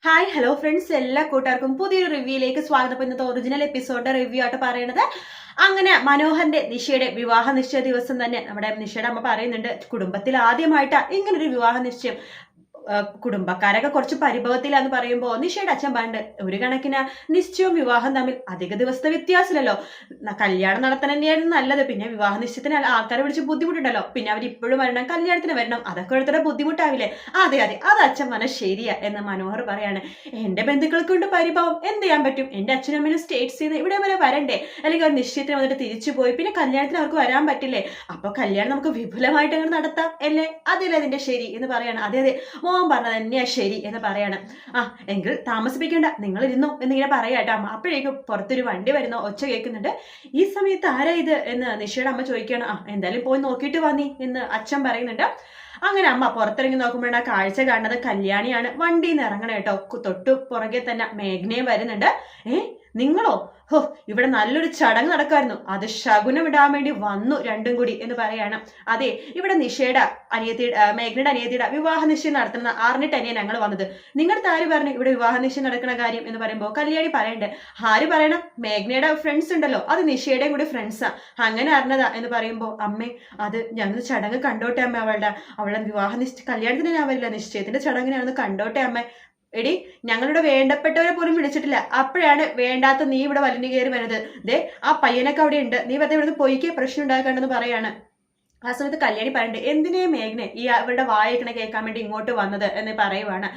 Hi hello friends, എല്ലാ കൂട്ടുകാർക്കും പുതിയൊരു റിവ്യൂയിലേക്ക് സ്വാഗതം. ഇന്നത്തെ ഒറിജിനൽ എപ്പിസോഡ് റിവ്യൂ ആയിട്ട് പറയുന്നത് അങ്ങനെ മനോഹറിന്റെ നിഷയുടെ വിവാഹ നിശ്ചയ ദിവസം തന്നെ നമ്മുടെ നിഷയുടെ അമ്മ പറയുന്നുണ്ട്, കുടുംബത്തിൽ ആദ്യമായിട്ടാ ഇങ്ങനൊരു വിവാഹ നിശ്ചയം. കുടുംബക്കാരൊക്കെ കുറച്ച് പരിഭവത്തിലാന്ന് പറയുമ്പോൾ നിഷയുടെ അച്ഛൻ പറഞ്ഞിട്ട്, ഒരു കണക്കിന് നിശ്ചയവും വിവാഹം തമ്മിൽ അധിക ദിവസത്തെ വ്യത്യാസമില്ലല്ലോ, കല്യാണം നടത്താൻ തന്നെയായിരുന്നു നല്ലത്. പിന്നെ വിവാഹ നിശ്ചയത്തിന് ആൾക്കാരെ വിളിച്ച് ബുദ്ധിമുട്ടുണ്ടല്ലോ, പിന്നെ അവർ ഇപ്പോഴും വരണം, കല്യാണത്തിന് വരണം, അതൊക്കെ ഒരുത്തര ബുദ്ധിമുട്ടാവില്ലേ? അതെ അതെ, അത് അച്ഛൻ പറഞ്ഞ ശരിയാ എന്ന് മനോഹർ പറയാണ്. എന്റെ ബന്ധുക്കൾക്കുണ്ട് പരിഭവം, എന്ത് ചെയ്യാൻ പറ്റും? എന്റെ അച്ഛനും അമ്മയും സ്റ്റേറ്റ്സ് ചെയ്ത് ഇവിടെ വരെ വരണ്ടേ, അല്ലെങ്കിൽ ഒരു നിശ്ചയത്തിന് വന്നിട്ട് തിരിച്ചു പോയി പിന്നെ കല്യാണത്തിന് അവർക്ക് വരാൻ പറ്റില്ലേ? അപ്പൊ കല്യാണം നമുക്ക് വിപുലമായിട്ട് അങ്ങനെ നടത്താം അല്ലേ? അതല്ലേ അതിന്റെ ശരി എന്ന് പറയാണ്. അതെ അതെ, മോൻ പറഞ്ഞത് തന്നെയാ ശരി എന്ന് പറയാണ്. എങ്കിൽ താമസിപ്പിക്കേണ്ട, നിങ്ങൾ ഇരുന്നോ എന്നിങ്ങനെ പറയാട്ടോ അമ്മ. അപ്പോഴേക്കും പുറത്തൊരു വണ്ടി വരുന്ന ഒച്ച കേൾക്കുന്നുണ്ട്. ഈ സമയത്ത് ആരാ ഇത് എന്ന് നിഷയുടെ അമ്മ ചോദിക്കുകയാണ്. എന്തായാലും പോയി നോക്കിയിട്ട് വന്നി എന്ന് അച്ഛൻ പറയുന്നുണ്ട്. അങ്ങനെ അമ്മ പുറത്തിറങ്ങി നോക്കുമ്പോഴാണ് ആ കാഴ്ച കാണുന്നത് കല്യാണിയാണ്. വണ്ടിയിൽ നിന്ന് ഇറങ്ങണ കേട്ടോ. തൊട്ടു പുറകെ തന്നെ മേഘ്നയും വരുന്നുണ്ട്. നിങ്ങളോ? ഹോ, ഇവിടെ നല്ലൊരു ചടങ്ങ് നടക്കായിരുന്നു, അത് ശകുനം ഇടാൻ വേണ്ടി വന്നു രണ്ടും കൂടി എന്ന് പറയാണ്. അതെ, ഇവിടെ നിഷയുടെ മേഘ്നയുടെ അനിയത്തിയുടെ വിവാഹ നിശ്ചയം നടത്തുന്ന അറിഞ്ഞിട്ട് തന്നെയാണ് ഞങ്ങൾ വന്നത്. നിങ്ങളുടെ ആര് പറഞ്ഞു ഇവിടെ വിവാഹ നിശ്ചയം നടക്കുന്ന കാര്യം എന്ന് പറയുമ്പോൾ കല്യാണി പറയണ്ടേ. ആര് പറയണം? മേഘ്നയുടെ ഫ്രണ്ട്സ് ഉണ്ടല്ലോ, അത് നിഷയുടെയും കൂടി ഫ്രണ്ട്സാ, അങ്ങനെ അറിഞ്ഞതാ എന്ന് പറയുമ്പോൾ, അമ്മേ അത് ഞങ്ങൾ ചടങ്ങ് കണ്ടോട്ടെ അമ്മ, അവളുടെ വിവാഹ കല്യാണത്തിന് ഞാൻ വരില്ല, നിശ്ചയത്തിന്റെ ചടങ്ങിനാണെന്ന് കണ്ടോട്ടെ അമ്മ. എടി, ഞങ്ങളുടെ വേണ്ടപ്പെട്ടവരെ പോലും വിളിച്ചിട്ടില്ല, അപ്പോഴാണ് വേണ്ടാത്ത നീ ഇവിടെ വലിഞ്ഞു കയറി വരുന്നത്. ദേ ആ പയ്യനൊക്കെ അവിടെ ഉണ്ട്, നീ വെറുതെ ഇവിടുന്ന് പോയിക്കേ പ്രശ്നം ഉണ്ടാക്കണ്ടെന്ന് പറയാണ്. ആ സമയത്ത് കല്യാണി പറയണ്ടേ, എന്തിനേ മേഘ്നെ ഈ അവരുടെ വായിക്കണ കേൾക്കാൻ വേണ്ടി ഇങ്ങോട്ട് വന്നത് എന്ന് പറയുവാണ്.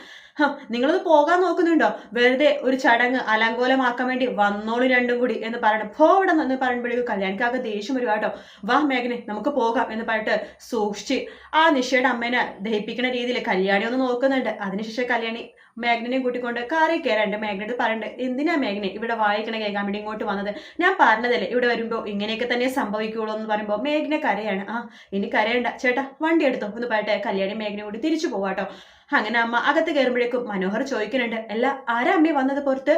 നിങ്ങളത് പോകാൻ നോക്കുന്നുണ്ടോ? വെറുതെ ഒരു ചടങ്ങ് അലങ്കോലമാക്കാൻ വേണ്ടി വന്നോളൂ രണ്ടും കൂടി എന്ന് പറയണം. ഇവിടെ നിന്ന് പറയുമ്പോഴേക്കും കല്യാണിക്കാകെ ദേഷ്യം വരും കേട്ടോ. വാ മേഘ്നെ, നമുക്ക് പോകാം എന്ന് പറഞ്ഞിട്ട് സൂക്ഷിച്ച് ആ നിഷയുടെ അമ്മേനെ ദഹിപ്പിക്കുന്ന രീതിയിൽ കല്യാണി ഒന്ന് നോക്കുന്നുണ്ട്. അതിനുശേഷം കല്യാണി മേഘ്നെ കൂട്ടിക്കൊണ്ട് കാറിൽ കയറാണ്ട്. മേഘ്നോട് പറയണ്ട്, എന്തിനാ മേഘ്നെ ഇവിടെ വായിക്കണ കേൾക്കാൻ വേണ്ടി ഇങ്ങോട്ട് വന്നത്? ഞാൻ പറഞ്ഞതല്ലേ ഇവിടെ വരുമ്പോൾ ഇങ്ങനെയൊക്കെ തന്നെ സംഭവിക്കുള്ളൂ എന്ന് പറയുമ്പോൾ മേഘ്നെ കരയാണ്. ഇനി കരയണ്ട ചേട്ടാ, വണ്ടി എടുത്തോ എന്ന് പറഞ്ഞിട്ട് കല്യാണി മേഘ്നെ കൂടി തിരിച്ചു പോവാട്ടോ. അങ്ങനെ അമ്മ അകത്ത് കയറുമ്പോഴേക്കും മനോഹർ ചോദിക്കുന്നുണ്ട്, അല്ല ആരാ അമ്മ വന്നത് പുറത്ത്?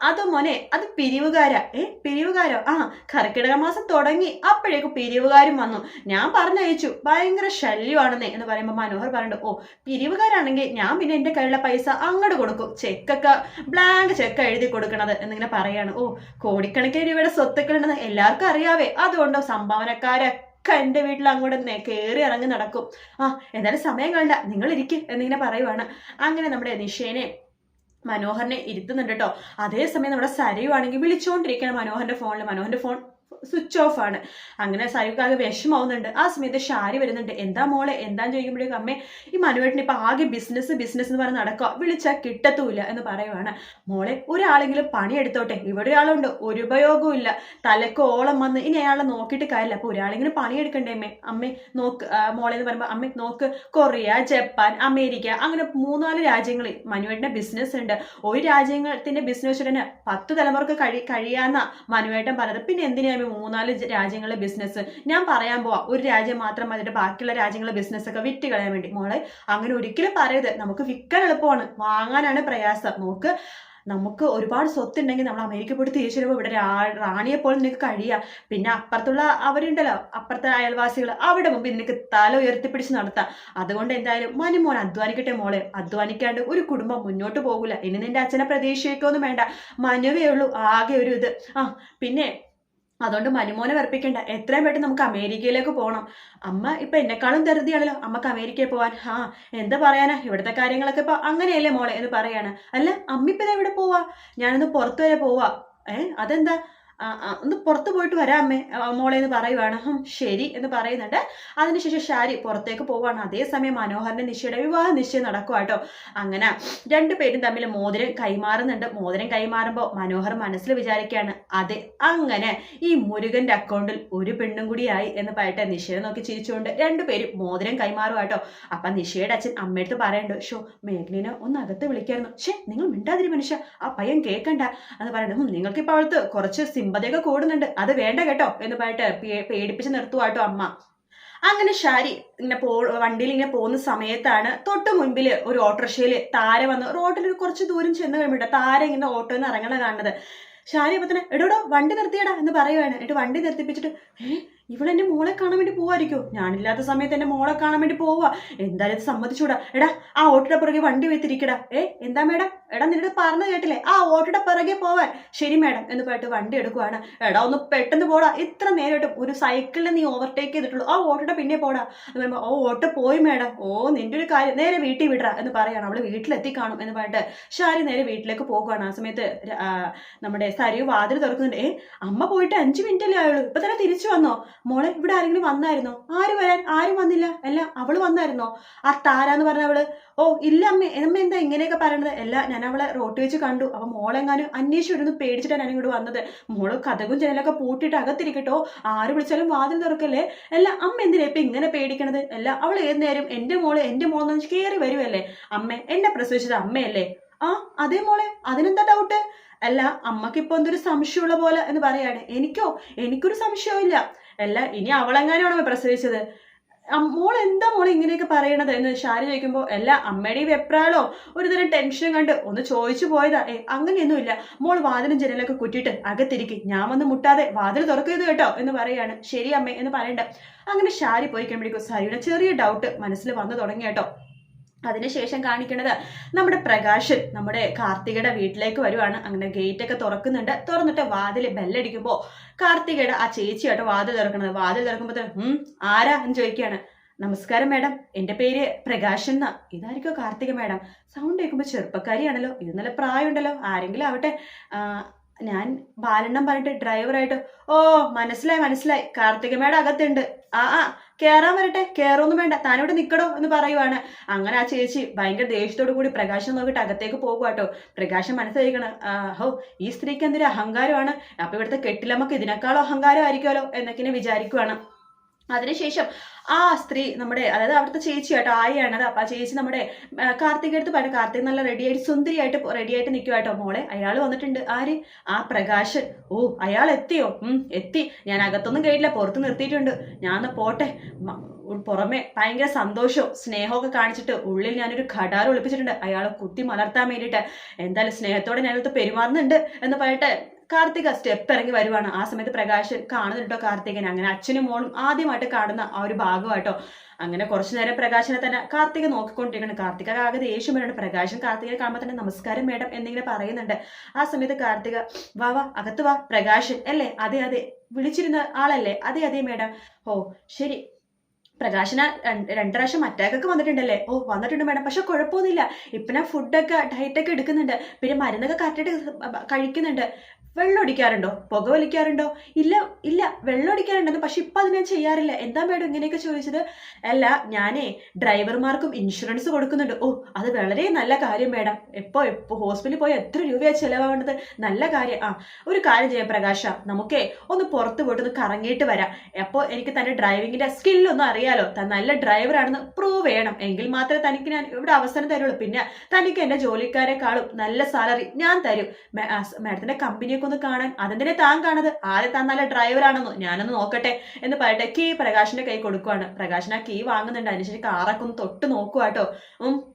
അത് മോനെ, അത് പിരിവുകാരാ. പിരിവുകാരോ? കർക്കിടക മാസം തുടങ്ങി, അപ്പോഴേക്കും പിരിവുകാരും വന്നു, ഞാൻ പറഞ്ഞയച്ചു, ഭയങ്കര ശല്യമാണെന്നേ എന്ന് പറയുമ്പോൾ മനോഹർ പറഞ്ഞിട്ട്, പിരിവുകാരാണെങ്കിൽ ഞാൻ പിന്നെ എന്റെ കയ്യിലുള്ള പൈസ അങ്ങോട്ട് കൊടുക്കും, ചെക്കൊക്കെ ബ്ലാങ്ക് ചെക്ക് എഴുതി കൊടുക്കണത് എന്നിങ്ങനെ പറയാണ്. കോടിക്കണക്കിന് രൂപയുടെ സ്വത്തുക്കളുണ്ടെന്ന് എല്ലാവർക്കും അറിയാവേ, അതുകൊണ്ടോ സംഭാവനക്കാരെ എന്റെ വീട്ടിൽ അങ്ങോട്ട് കയറി ഇറങ്ങി നടക്കും. എന്തായാലും സമയം കണ്ട, നിങ്ങൾ ഇരിക്കും എന്നിങ്ങനെ പറയുവാണ്. അങ്ങനെ നമ്മുടെ നിഷേനെ മനോഹറിനെ ഇരുത്തുന്നുണ്ട് കേട്ടോ. അതേസമയം നമ്മുടെ സരയുവാണെങ്കിൽ വിളിച്ചുകൊണ്ടിരിക്കണം മനോഹറിന്റെ ഫോണിൽ. മനോഹറിന്റെ ഫോൺ സ്വിച്ച് ഓഫ് ആണ്. അങ്ങനെ സരയുക്കാകെ വിഷമാവുന്നുണ്ട്. ആ സമയത്ത് ഷാരി വരുന്നുണ്ട്. എന്താ മോളെ, എന്താന്ന് ചോദിക്കുമ്പോഴേക്കും, അമ്മേ ഈ മനുവേട്ടന് ഇപ്പൊ ആകെ ബിസിനസ് എന്ന് പറഞ്ഞ് നടക്കുക, വിളിച്ചാൽ കിട്ടത്തൂല്ല എന്ന് പറയുവാണ്. മോളെ, ഒരാളെങ്കിലും പണിയെടുത്തോട്ടെ, ഇവിടെ ഒരാളുണ്ട്, ഒരു ഉപയോഗവും ഇല്ല, തലക്ക് ഓളം വന്ന് ഇനി അയാളെ നോക്കിയിട്ട് കാര്യമില്ല, അപ്പൊ ഒരാളെങ്കിലും പണിയെടുക്കണ്ടേ അമ്മേ നോക്ക് മോളെ എന്ന് പറയുമ്പോൾ, അമ്മേ നോക്ക്, കൊറിയ, ജപ്പാൻ, അമേരിക്ക, അങ്ങനെ 3-4 രാജ്യങ്ങളിൽ മനുവേട്ടന്റെ ബിസിനസ് ഉണ്ട്. ഒരു രാജ്യത്തിന്റെ ബിസിനസ് വെച്ചിട്ട് 10 തലമുറക്ക് കഴിയാന്ന മനുവേട്ടൻ പറഞ്ഞത്. പിന്നെ എന്തിനാ 3-4 രാജ്യങ്ങളിലെ ബിസിനസ്? ഞാൻ പറയാൻ പോവാ, ഒരു രാജ്യം മാത്രം മതിട്ട് ബാക്കിയുള്ള രാജ്യങ്ങളിലെ ബിസിനസ് ഒക്കെ വിറ്റ് കളയാൻ വേണ്ടി. മോളെ അങ്ങനെ ഒരിക്കലും പറയരുത്, നമുക്ക് വിൽക്കാൻ എളുപ്പമാണ്, വാങ്ങാനാണ് പ്രയാസം. നമുക്ക് ഒരുപാട് സ്വത്തുണ്ടെങ്കിൽ നമ്മൾ അമേരിക്ക പോയിട്ട് തിരിച്ചു വരുമ്പോൾ ഇവിടെ റാണിയെ പോലെ നിനക്ക് കഴിയാം. പിന്നെ അപ്പുറത്തുള്ള അവരുണ്ടല്ലോ, അപ്പുറത്തെ അയൽവാസികൾ, അവിടെ മുമ്പിൽ നിനക്ക് തല ഉയർത്തിപ്പിടിച്ച് നടത്താം. അതുകൊണ്ട് എന്തായാലും മനുമോൻ അധ്വാനിക്കട്ടെ മോളെ, അധ്വാനിക്കാണ്ട് ഒരു കുടുംബം മുന്നോട്ട് പോകില്ല. ഇനി നിന്റെ അച്ഛനെ പ്രതീക്ഷിക്കൊന്നും വേണ്ട, മനുവേ ഉള്ളൂ ആകെ ഒരു ഇത്. പിന്നെ അതുകൊണ്ട് മനുമോനെ വെറുപ്പിക്കണ്ട, എത്രയും പെട്ടെന്ന് നമുക്ക് അമേരിക്കയിലേക്ക് പോകണം. അമ്മ ഇപ്പൊ എന്നെക്കാളും ധൃതിയാണല്ലോ അമ്മക്ക് അമേരിക്കയിൽ പോവാൻ. എന്താ പറയാനാ, ഇവിടുത്തെ കാര്യങ്ങളൊക്കെ ഇപ്പൊ അങ്ങനെയല്ലേ മോളെ എന്ന് പറയാണ്. അല്ല അമ്മ ഇപ്പൊ എവിടെ പോവാ? ഞാനൊന്ന് പുറത്തു വരെ പോവാ. അതെന്താ? ഒന്ന് പുറത്തു പോയിട്ട് വരാമേ മോളെ എന്ന് പറയുവാണ്. ശരി എന്ന് പറയുന്നുണ്ട്. അതിനുശേഷം ഷാരി പുറത്തേക്ക് പോവാണ്. അതേസമയം മനോഹറിന്റെ നിശ്ചയുടെ വിവാഹ നിശ്ചയം നടക്കുക കേട്ടോ. അങ്ങനെ രണ്ടുപേരും തമ്മിൽ മോതിരം കൈമാറുന്നുണ്ട്. മോതിരം കൈമാറുമ്പോൾ മനോഹർ മനസ്സിൽ വിചാരിക്കുകയാണ്, അതെ അങ്ങനെ ഈ മുരുകന്റെ അക്കൗണ്ടിൽ ഒരു പെണ്ണും കൂടിയായി എന്ന് പറയട്ടെ. നിഷയെ നോക്കി ചിരിച്ചുകൊണ്ട് രണ്ടുപേരും മോതിരം കൈമാറുക കേട്ടോ. അപ്പൊ നിഷയുടെ അച്ഛൻ അമ്മയടുത്ത് പറയണ്ട്, മേഘ്നെ ഒന്ന് അകത്ത് വിളിക്കായിരുന്നു. നിങ്ങൾ മിണ്ടാതിരി മനുഷ്യ, ആ പയ്യൻ കേൾക്കണ്ട എന്ന് പറയണ്ട. നിങ്ങൾക്കിപ്പോ അവൾക്ക് കുറച്ച് സിമ്പതിയൊക്കെ കൂടുന്നുണ്ട്, അത് വേണ്ട കേട്ടോ എന്ന് പറഞ്ഞിട്ട് പേടിപ്പിച്ച് നിർത്തുവാട്ടോ അമ്മ. അങ്ങനെ ഷാരി ഇങ്ങനെ വണ്ടിയിൽ ഇങ്ങനെ പോകുന്ന സമയത്താണ് തൊട്ട് മുൻപിൽ ഒരു ഓട്ടോറിക്ഷയിൽ താര വന്ന് റോഡിൽ കുറച്ച് ദൂരം ചെന്ന് കഴിയുമ്പോഴ താര ഇങ്ങനെ ഓട്ടോയിൽ നിന്ന് ഇറങ്ങണ കാണുന്നത്. ഷാരി അപ്പൊ തന്നെ, എടോടോ വണ്ടി നിർത്തിയടാ എന്ന് പറയുവാണ്. എന്നിട്ട് വണ്ടി നിർത്തിപ്പിച്ചിട്ട്, ഇവളെന്റെ മോളെ കാണാൻ വേണ്ടി പോവായിരിക്കോ? ഞാനില്ലാത്ത സമയത്ത് എന്റെ മോളെ കാണാൻ വേണ്ടി പോവാ, എന്തായാലും ഇത് സമ്മതിച്ചൂടാ. എടാ ആ ഓട്ടോയുടെ പുറകെ വണ്ടി വെത്തിരിക്കടാ. എന്താ മേഡം എടാ നിന്നോട് പറഞ്ഞു കേട്ടില്ലേ ആ ഓട്ടോയുടെ പിറകെ പോവാൻ. ശരി മാഡം എന്ന് പറഞ്ഞിട്ട് വണ്ടി എടുക്കുവാണ്. എടാ ഒന്ന് പെട്ടെന്ന് പോടാ, ഇത്ര നേരമായിട്ടും ഒരു സൈക്കിളിൽ നീ ഓവർടേക്ക് ചെയ്തിട്ടുള്ളൂ, ആ ഓട്ടോയുടെ പിന്നെ പോടാ എന്ന് പറയുമ്പോൾ ഓ ഓട്ടോ പോയി മാഡം, ഓ നിന്റെ ഒരു കാര്യം നേരെ വീട്ടിൽ വിടറാ എന്ന് പറയാണ്. അവള് വീട്ടിലെത്തി കാണും എന്ന് പറഞ്ഞിട്ട് ഷാരി നേരെ വീട്ടിലേക്ക് പോകുകയാണ്. ആ സമയത്ത് നമ്മുടെ സരിയു വാതിൽ തുറക്കുന്നുണ്ട്. അമ്മ പോയിട്ട് 5 മിനിറ്റല്ലേ ആയുള്ളൂ, ഇപ്പൊ തന്നെ തിരിച്ചു വന്നോ? മോളെ ഇവിടെ ആരെങ്കിലും വന്നായിരുന്നോ? ആര് വരാൻ, ആരും വന്നില്ല. അല്ല അവള് വന്നായിരുന്നോ? ആ താരാന്ന് പറഞ്ഞ അവള്? ഓ ഇല്ല അമ്മ എന്താ ഇങ്ങനെയൊക്കെ പറയണത്? അല്ല ഞാൻ അവളെ റോട്ടിൽ വെച്ച് കണ്ടു, അപ്പൊ മോളെങ്ങാനും അന്വേഷിച്ചു വരുന്നു പേടിച്ചിട്ടാണ് ഞാൻ ഇങ്ങോട്ട് വന്നത്. മോള് കഥകും ജനലൊക്കെ പൂട്ടിയിട്ട് അകത്തിരിക്കട്ടോ, ആര് വിളിച്ചാലും വാതിൽ തുറക്കല്ലേ. അല്ല അമ്മ എന്തിനാ ഇപ്പൊ ഇങ്ങനെ പേടിക്കണത്? അല്ല അവൾ ഏത് നേരം എന്റെ മോളെന്ന് വെച്ച് കയറി വരുമല്ലേ. അമ്മ എന്നെ പ്രസവിച്ചത് അമ്മയല്ലേ? ആ അതേ മോളെ, അതിനെന്താ ഡൗട്ട്? അല്ല അമ്മക്ക് ഇപ്പൊ എന്തൊരു സംശയമുള്ള പോലെ എന്ന് പറയാണ്. എനിക്കൊരു സംശയവും ഇല്ല. അല്ല ഇനി അവളെങ്ങാനാണോ പ്രസവിച്ചത്? മോൾ എന്താ മോൾ ഇങ്ങനെയൊക്കെ പറയണത് എന്ന് ഷാരി ചോദിക്കുമ്പോൾ അല്ല അമ്മയുടെയും വെപ്രാളോ ഒരു തരം ടെൻഷൻ കണ്ട് ഒന്ന് ചോദിച്ചു പോയതാ. അങ്ങനെയൊന്നുമില്ല, മോൾ വാതിലും ജനലൊക്കെ കുറ്റിയിട്ട് അകത്തിരിക്കും, ഞാൻ വന്ന് മുട്ടാതെ വാതിൽ തുറക്കരുത് കേട്ടോ എന്ന് പറയാണ്. ശരി അമ്മേ എന്ന് പറയണ്ട. അങ്ങനെ ഷാരി പോയി കഴിയുമ്പോഴേക്കും സരിയുടെ ചെറിയ ഡൗട്ട് മനസ്സിൽ വന്നു തുടങ്ങി കേട്ടോ. അതിനുശേഷം കാണിക്കുന്നത് നമ്മുടെ പ്രകാശൻ നമ്മുടെ കാർത്തികയുടെ വീട്ടിലേക്ക് വരുവാണ്. അങ്ങനെ ഗേറ്റ് ഒക്കെ തുറക്കുന്നുണ്ട്. തുറന്നിട്ട് വാതിൽ ബെല്ലടിക്കുമ്പോൾ കാർത്തികയുടെ ആ ചേച്ചിയായിട്ട് വാതിൽ തുറക്കണത്. വാതിൽ തുറക്കുമ്പോൾ ആരാ എന്ന് ചോദിക്കുകയാണ്. നമസ്കാരം മാഡം, എൻ്റെ പേര് പ്രകാശൻ എന്നാ. ഇതായിരിക്കോ കാർത്തിക മാഡം? സൗണ്ട് കേൾക്കുമ്പോൾ ചെറുപ്പക്കാരിയാണല്ലോ, ഇത് നല്ല പ്രായമുണ്ടല്ലോ, ആരെങ്കിലും ആവട്ടെ. ഞാൻ ബാലണ്ണം പറഞ്ഞിട്ട് ഡ്രൈവറായിട്ട്. ഓ മനസ്സിലായി, കാർത്തിക മേഡം അകത്തുണ്ട്. ആ കേറാൻ വരട്ടെ. കേറൊന്നും വേണ്ട, താനിവിടെ നിൽക്കടോ എന്ന് പറയുവാണ്. അങ്ങനെ ആ ചേച്ചി ഭയങ്കര ദേഷ്യത്തോടു കൂടി പ്രകാശം നോക്കിയിട്ട് അകത്തേക്ക് പോകുവാട്ടോ. പ്രകാശം മനസ്സിലാക്കണം, ഹോ ഈ സ്ത്രീക്ക് എന്തൊരു അഹങ്കാരമാണ്, അപ്പൊ ഇവിടുത്തെ കെട്ടിലമ്മക്ക് ഇതിനേക്കാളും അഹങ്കാരം ആയിരിക്കുമല്ലോ എന്നൊക്കെ വിചാരിക്കുവാണ്. അതിനുശേഷം ആ സ്ത്രീ നമ്മുടെ അതായത് അവിടുത്തെ ചേച്ചി കേട്ടോ, ആയാണ് അത്. അപ്പൊ ആ ചേച്ചി നമ്മുടെ കാർത്തിക എടുത്ത് പറഞ്ഞു. കാർത്തിക് നല്ല റെഡിയായിട്ട് റെഡിയായിട്ട് നിൽക്കുവാട്ടോ. മോളെ അയാൾ വന്നിട്ടുണ്ട്. ആര്? ആ പ്രകാശൻ. ഓ അയാൾ എത്തിയോ? എത്തി. ഞാൻ അകത്തൊന്നും കേട്ടില്ല, പുറത്ത് നിർത്തിയിട്ടുണ്ട്. ഞാൻ പോട്ടെ. പുറമെ ഭയങ്കര സന്തോഷവും സ്നേഹമൊക്കെ കാണിച്ചിട്ട് ഉള്ളിൽ ഞാനൊരു ഘടാറ് ഒളിപ്പിച്ചിട്ടുണ്ട് അയാളെ കുത്തി മലർത്താൻ വേണ്ടിയിട്ട്. എന്തായാലും സ്നേഹത്തോടെ ഞാനടുത്ത് പെരുമാറുന്നുണ്ട് എന്ന് പറഞ്ഞിട്ട് കാർത്തിക സ്റ്റെപ്പ് ഇറങ്ങി വരുവാണ്. ആ സമയത്ത് പ്രകാശൻ കാണുന്നുണ്ടോ കാർത്തികനെ. അങ്ങനെ അച്ഛനും മോളും ആദ്യമായിട്ട് കാണുന്ന ആ ഒരു ഭാഗമായിട്ടോ. അങ്ങനെ കുറച്ചു നേരം പ്രകാശനെ തന്നെ കാർത്തിക നോക്കിക്കൊണ്ടിരിക്കണം. കാർത്തിക ആകെ ദേഷ്യം വരുന്നുണ്ട്. പ്രകാശൻ കാർത്തികയെ കാണുമ്പോൾ തന്നെ നമസ്കാരം മേഡം എന്നിങ്ങനെ പറയുന്നുണ്ട്. ആ സമയത്ത് കാർത്തിക വാ അകത്ത് വാ. പ്രകാശൻ അല്ലേ? അതെ വിളിച്ചിരുന്ന ആളല്ലേ? അതെ മേഡം. ഓ ശരി. പ്രകാശന 2 പ്രാവശ്യം അറ്റാക്കൊക്കെ വന്നിട്ടുണ്ടല്ലേ? ഓ വന്നിട്ടുണ്ട് മേഡം, പക്ഷെ കുഴപ്പമൊന്നുമില്ല. ഇപ്പൊ ഞാൻ ഫുഡൊക്കെ ഡയറ്റൊക്കെ എടുക്കുന്നുണ്ട്, പിന്നെ മരുന്നൊക്കെ കറക്റ്റായിട്ട് കഴിക്കുന്നുണ്ട്. വെള്ളം അടിക്കാറുണ്ടോ? പുക വലിക്കാറുണ്ടോ? ഇല്ല വെള്ളം അടിക്കാറുണ്ടെന്ന്, പക്ഷെ ഇപ്പൊ അത് ഞാൻ ചെയ്യാറില്ല. എന്താ മേഡം ഇങ്ങനെയൊക്കെ ചോദിച്ചത്? അല്ല ഞാനേ ഡ്രൈവർമാർക്കും ഇൻഷുറൻസ് കൊടുക്കുന്നുണ്ട്. ഓ അത് വളരെ നല്ല കാര്യം മേഡം. എപ്പോ ഹോസ്പിറ്റലിൽ പോയി എത്ര രൂപയാണ് ചെലവാവേണ്ടത്? നല്ല കാര്യം. ഒരു കാര്യം ചെയ്യാം പ്രകാശ, നമുക്കേ ഒന്ന് പുറത്ത് പോയിട്ട് ഒന്ന് കറങ്ങിയിട്ട് വരാം. അപ്പോൾ എനിക്ക് തന്റെ ഡ്രൈവിങ്ങിന്റെ സ്കില്ലൊന്നും അറിയാലോ, താൻ നല്ല ഡ്രൈവറാണെന്ന് പ്രൂവ് ചെയ്യണം. എങ്കിൽ മാത്രമേ തനിക്ക് ഞാൻ ഇവിടെ അവസരം തരുള്ളൂ. പിന്നെ തനിക്ക് എന്റെ ജോലിക്കാരെക്കാളും നല്ല സാലറി ഞാൻ തരും. മാഡത്തിന്റെ കമ്പനിയെ ഒന്ന് കാണാൻ. അതെന്തിനെ താൻ കാണത്? ആദ്യം താൻ നല്ല ഡ്രൈവറാണെന്നോ? ഞാനൊന്ന് നോക്കട്ടെ എന്ന് പറയട്ടെ. കീ പ്രകാശിന്റെ കൈ കൊടുക്കുവാണ്. പ്രകാശൻ ആ കീ വാങ്ങുന്നുണ്ട്. അതിനുശേഷം കാറൊക്കെ ഒന്ന് തൊട്ട് നോക്കുവാട്ടോ.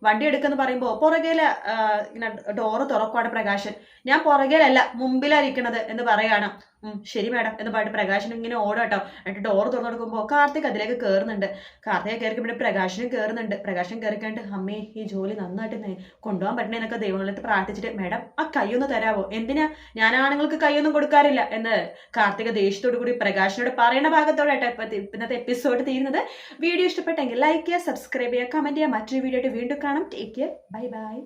വണ്ടി എടുക്കെന്ന് പറയുമ്പോ പുറകേലെ ഇങ്ങനെ ഡോറ് തുറക്കുവാണ് പ്രകാശൻ. ഞാൻ പുറകേലല്ല മുമ്പിലായിരിക്കണത് എന്ന് പറയാണ്. ശരി മാഡം എന്ന് പറഞ്ഞിട്ട് പ്രകാശൻ ഇങ്ങനെ ഓടാട്ടോ. എന്നിട്ട് ഡോറ് തുറന്നു കൊടുക്കുമ്പോൾ കാർത്തിക് അതിലേക്ക് കയറുന്നുണ്ട്. കാർത്തിക കയറി പിന്നെ പ്രകാശനും കയറുന്നുണ്ട്. പ്രകാശൻ കയറി കഴിഞ്ഞിട്ട് അമ്മേ ഈ ജോലി നന്നായിട്ട് കൊണ്ടുപോകാൻ പറ്റണേന്നൊക്കെ ദൈവങ്ങളത്ത് പ്രാർത്ഥിച്ചിട്ട് മേഡം ആ കൈയൊന്ന് തരാവോ? എന്തിനാ? ഞാൻ ആണുങ്ങൾക്ക് കൈയൊന്നും കൊടുക്കാറില്ല എന്ന് കാർത്തിക ദേഷ്യത്തോടു കൂടി പ്രകാശനോട് പറയുന്ന ഭാഗത്തോടെ ഇന്നത്തെ എപ്പിസോഡ് തീരുന്നത്. വീഡിയോ ഇഷ്ടപ്പെട്ടെങ്കിൽ ലൈക്ക് ചെയ്യുക, സബ്സ്ക്രൈബ് ചെയ്യുക, കമന്റ് ചെയ്യുക. മറ്റൊരു വീഡിയോ ആയിട്ട് വീണ്ടും കാണാം. Take care. ബൈ.